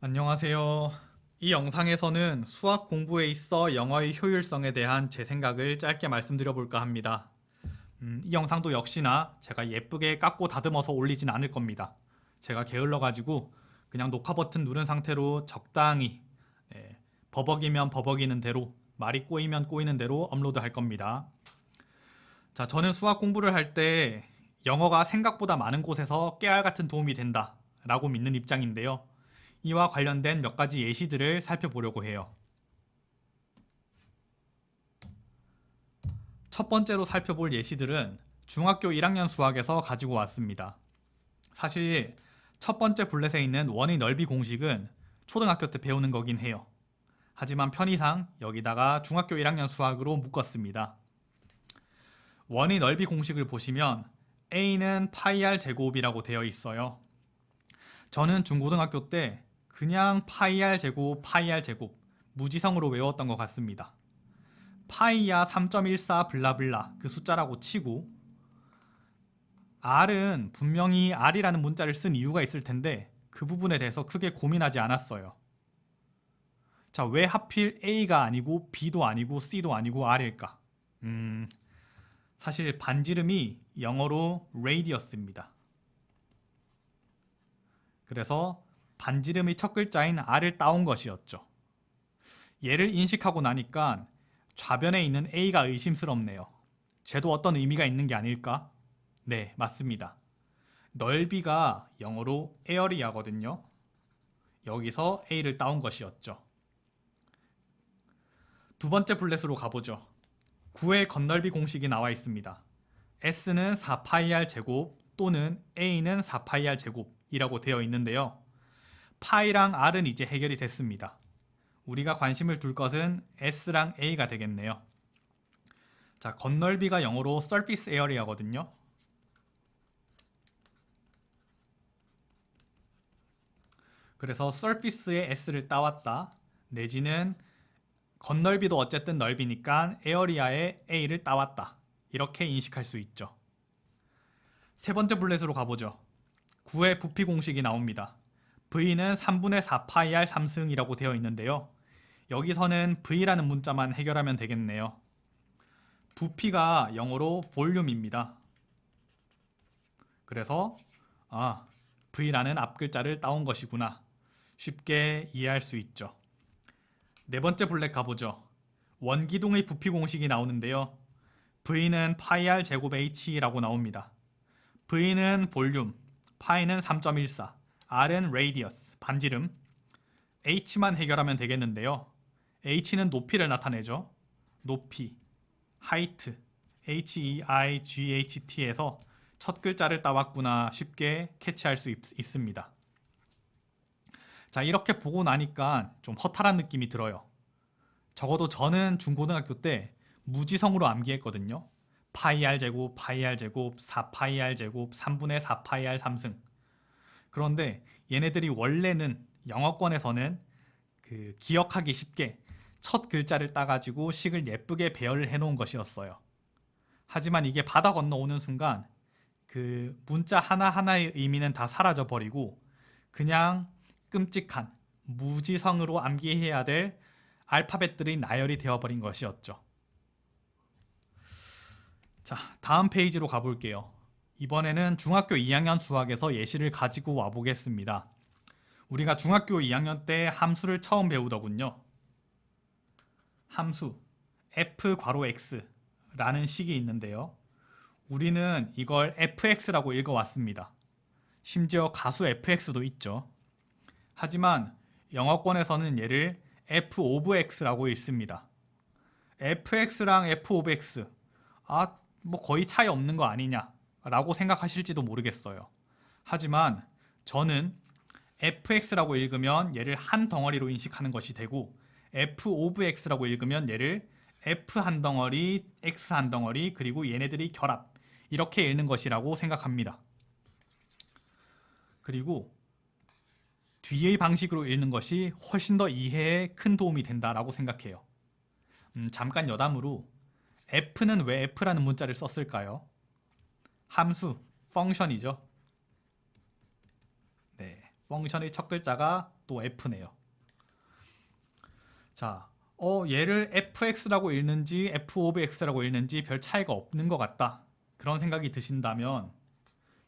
안녕하세요. 이 영상에서는 수학 공부에 있어 영어의 효율성에 대한 제 생각을 짧게 말씀드려 볼까 합니다. 이 영상도 역시나 제가 예쁘게 깎고 다듬어서 올리진 않을 겁니다. 제가 게을러가지고 그냥 녹화 버튼 누른 상태로 적당히 버벅이면 버벅이는 대로 말이 꼬이면 꼬이는 대로 업로드할 겁니다. 자, 저는 수학 공부를 할 때 영어가 생각보다 많은 곳에서 깨알 같은 도움이 된다 라고 믿는 입장인데요. 이와 관련된 몇 가지 예시들을 살펴보려고 해요. 첫 번째로 살펴볼 예시들은 중학교 1학년 수학에서 가지고 왔습니다. 사실 첫 번째 블렛에 있는 원의 넓이 공식은 초등학교 때 배우는 거긴 해요. 하지만 편의상 여기다가 중학교 1학년 수학으로 묶었습니다. 원의 넓이 공식을 보시면 a는 파이 r 제곱이라고 되어 있어요. 저는 중고등학교 때 그냥 파이 r 제곱, 파이 r 제곱 무지성으로 외웠던 것 같습니다. 파이야 3.14 블라블라 그 숫자라고 치고 r은 분명히 r이라는 문자를 쓴 이유가 있을 텐데 그 부분에 대해서 크게 고민하지 않았어요. 자, 왜 하필 A가 아니고 B도 아니고 C도 아니고 R일까? 사실 반지름이 영어로 radius입니다. 그래서 반지름의 첫 글자인 R을 따온 것이었죠. 얘를 인식하고 나니까 좌변에 있는 A가 의심스럽네요. 쟤도 어떤 의미가 있는 게 아닐까? 네, 맞습니다. 넓이가 영어로 area거든요. 여기서 A를 따온 것이었죠. 두 번째 블렛으로 가보죠. 9의 건널비 공식이 나와 있습니다. S는 4파이R 제곱 또는 A는 4파이R 제곱이라고 되어 있는데요. 파이랑 R은 이제 해결이 됐습니다. 우리가 관심을 둘 것은 S랑 A가 되겠네요. 자, 건널비가 영어로 surface area거든요. 그래서 surface에 S를 따왔다. 내지는 건널비도 어쨌든 넓이니까 에어리아에 A를 따왔다. 이렇게 인식할 수 있죠. 세 번째 블렛으로 가보죠. 9의 부피 공식이 나옵니다. V는 3분의 4파이R 3승이라고 되어 있는데요. 여기서는 V라는 문자만 해결하면 되겠네요. 부피가 영어로 볼륨입니다. 그래서 V라는 앞글자를 따온 것이구나. 쉽게 이해할 수 있죠. 네 번째 블렛 가보죠. 원기둥의 부피 공식이 나오는데요. V는 파이R 제곱 H라고 나옵니다. V는 볼륨, 파이는 3.14, R은 radius, 반지름, H만 해결하면 되겠는데요. H는 높이를 나타내죠. 높이, height, H-E-I-G-H-T에서 첫 글자를 따왔구나 쉽게 캐치할 수 있습니다. 자, 이렇게 보고 나니까 좀 허탈한 느낌이 들어요. 적어도 저는 중고등학교 때 무지성으로 암기했거든요. 파이 r 제곱, 파이 r 제곱, 4파이 r 제곱, 3분의 4파이 r 3승. 그런데 얘네들이 원래는 영어권에서는 기억하기 쉽게 첫 글자를 따가지고 식을 예쁘게 배열을 해놓은 것이었어요. 하지만 이게 바다 건너오는 순간 그 문자 하나하나의 의미는 다 사라져버리고 그냥 끔찍한 무지성으로 암기해야 될 알파벳들이 나열이 되어버린 것이었죠. 자, 다음 페이지로 가볼게요. 이번에는 중학교 2학년 수학에서 예시를 가지고 와보겠습니다. 우리가 중학교 2학년 때 함수를 처음 배우더군요. 함수 f 괄호 x라는 식이 있는데요. 우리는 이걸 fx라고 읽어왔습니다. 심지어 가수 fx도 있죠. 하지만 영어권에서는 얘를 f of x라고 읽습니다. fx랑 f of x 뭐 거의 차이 없는 거 아니냐 라고 생각하실지도 모르겠어요. 하지만 저는 fx라고 읽으면 얘를 한 덩어리로 인식하는 것이 되고 f of x라고 읽으면 얘를 f 한 덩어리, x 한 덩어리, 그리고 얘네들이 결합 이렇게 읽는 것이라고 생각합니다. 그리고 뒤의 방식으로 읽는 것이 훨씬 더 이해에 큰 도움이 된다라고 생각해요. 잠깐 여담으로 f는 왜 f라는 문자를 썼을까요? 함수, 펑션이죠. 네, 펑션의 첫 글자가 또 f네요. 자, 얘를 fx라고 읽는지 f of x라고 읽는지 별 차이가 없는 것 같다. 그런 생각이 드신다면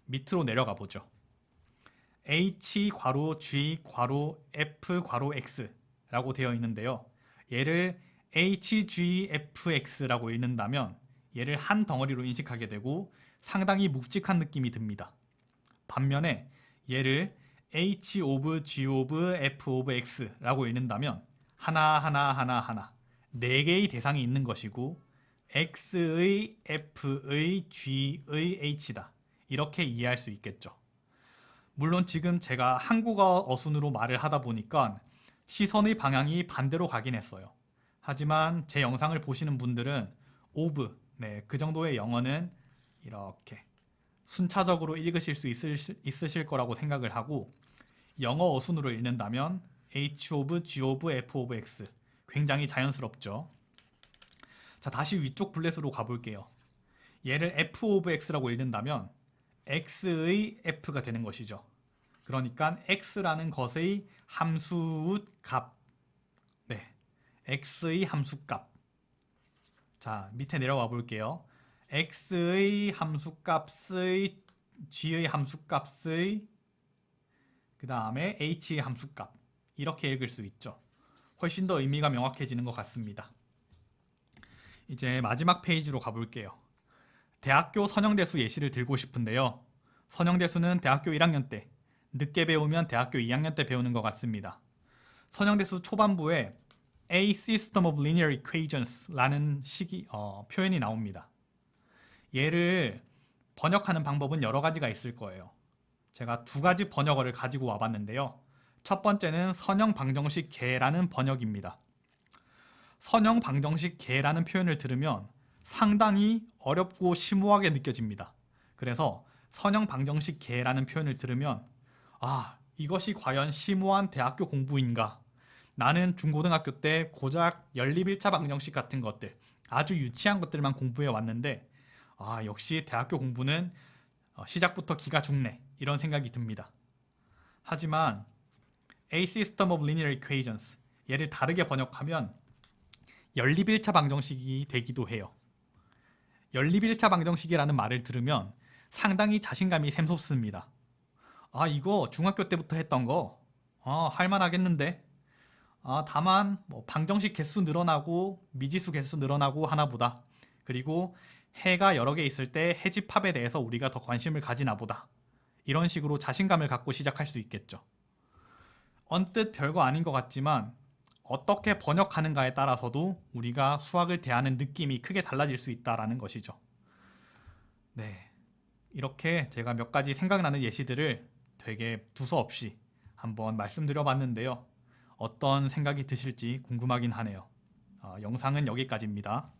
밑으로 내려가 보죠. h 괄호 g 괄호 f 괄호 x라고 되어 있는데요. 얘를 hgfx라고 읽는다면 얘를 한 덩어리로 인식하게 되고 상당히 묵직한 느낌이 듭니다. 반면에 얘를 h of g of f of x라고 읽는다면 하나 4개의 대상이 있는 것이고 x의 f의 g의 h다. 이렇게 이해할 수 있겠죠. 물론 지금 제가 한국어 어순으로 말을 하다 보니까 시선의 방향이 반대로 가긴 했어요. 하지만 제 영상을 보시는 분들은 of, 그 정도의 영어는 이렇게 순차적으로 읽으실 수 있으실 거라고 생각을 하고 영어 어순으로 읽는다면 H of G of F of X 굉장히 자연스럽죠. 자, 다시 위쪽 블렛으로 가볼게요. 얘를 F of X라고 읽는다면 X의 F가 되는 것이죠. 그러니까 X라는 것의 함수 값, X의 함수값. 자, 밑에 내려와 볼게요. X의 함수값의 G의 함수값의 그 다음에 H의 함수값. 이렇게 읽을 수 있죠. 훨씬 더 의미가 명확해지는 것 같습니다. 이제 마지막 페이지로 가볼게요. 대학교 선형대수 예시를 들고 싶은데요. 선형대수는 대학교 1학년 때, 늦게 배우면 대학교 2학년 때 배우는 것 같습니다. 선형대수 초반부에 A system of linear equations 라는 표현이 나옵니다. 얘를 번역하는 방법은 여러 가지가 있을 거예요. 제가 2가지 번역어를 가지고 와봤는데요. 첫 번째는 선형 방정식 계라는 번역입니다. 선형 방정식 계라는 표현을 들으면 상당히 어렵고 심오하게 느껴집니다. 그래서 선형 방정식 계라는 표현을 들으면 이것이 과연 심오한 대학교 공부인가? 나는 중고등학교 때 고작 연립 1차 방정식 같은 것들, 아주 유치한 것들만 공부해 왔는데 역시 대학교 공부는 시작부터 기가 죽네, 이런 생각이 듭니다. 하지만 A system of linear equations, 얘를 다르게 번역하면 연립 1차 방정식이 되기도 해요. 연립 1차 방정식이라는 말을 들으면 상당히 자신감이 샘솟습니다. 이거 중학교 때부터 했던 거 할만하겠는데? 다만 방정식 개수 늘어나고 미지수 개수 늘어나고 하나 보다. 그리고 해가 여러 개 있을 때 해집합에 대해서 우리가 더 관심을 가지나 보다. 이런 식으로 자신감을 갖고 시작할 수 있겠죠. 언뜻 별거 아닌 것 같지만 어떻게 번역하는가에 따라서도 우리가 수학을 대하는 느낌이 크게 달라질 수 있다는 것이죠. 이렇게 제가 몇 가지 생각나는 예시들을 되게 두서없이 한번 말씀드려 봤는데요. 어떤 생각이 드실지 궁금하긴 하네요. 영상은 여기까지입니다.